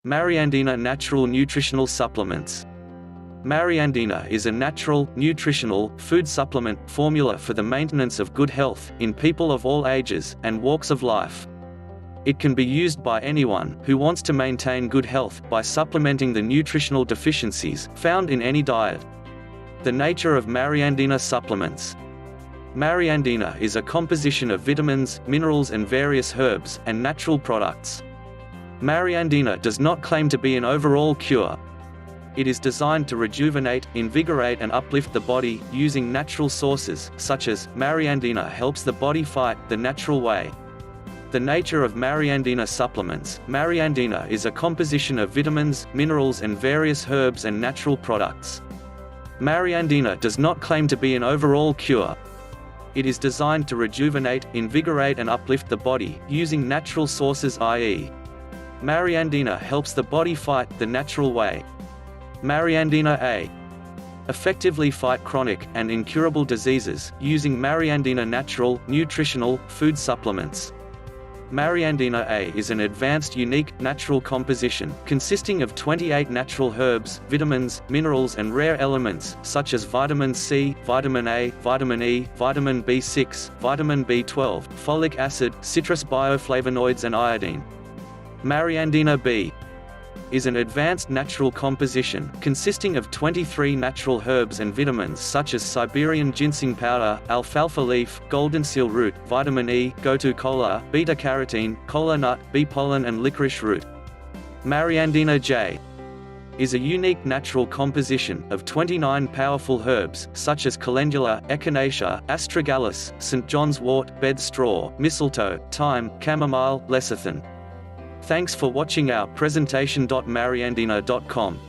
Mariandina Natural Nutritional Supplements. Mariandina is a natural, nutritional, food supplement formula for the maintenance of good health in people of all ages and walks of life. It can be used by anyone who wants to maintain good health by supplementing the nutritional deficiencies found in any diet. The nature of Mariandina supplements. Mariandina is a composition of vitamins, minerals and various herbs and natural products. Mariandina does not claim to be an overall cure. It is designed to rejuvenate, invigorate and uplift the body using natural sources, such as Mariandina helps the body fight the natural way. The nature of Mariandina supplements. Mariandina is a composition of vitamins, minerals and various herbs and natural products. Mariandina does not claim to be an overall cure. It is designed to rejuvenate, invigorate and uplift the body using natural sources, i.e. Mariandina helps the body fight the natural way. Mariandina A. Effectively fight chronic and incurable diseases using Mariandina natural, nutritional, food supplements. Mariandina A is an advanced unique, natural composition, consisting of 28 natural herbs, vitamins, minerals and rare elements, such as vitamin C, vitamin A, vitamin E, vitamin B6, vitamin B12, folic acid, citrus bioflavonoids and iodine. Mariandina B is an advanced natural composition, consisting of 23 natural herbs and vitamins such as Siberian ginseng powder, alfalfa leaf, golden seal root, vitamin E, gotu kola, beta-carotene, kola nut, bee pollen and licorice root. Mariandina J is a unique natural composition of 29 powerful herbs, such as calendula, echinacea, astragalus, St. John's wort, bed straw, mistletoe, thyme, chamomile, lecithin. Thanks for watching our presentation. Mariandina.com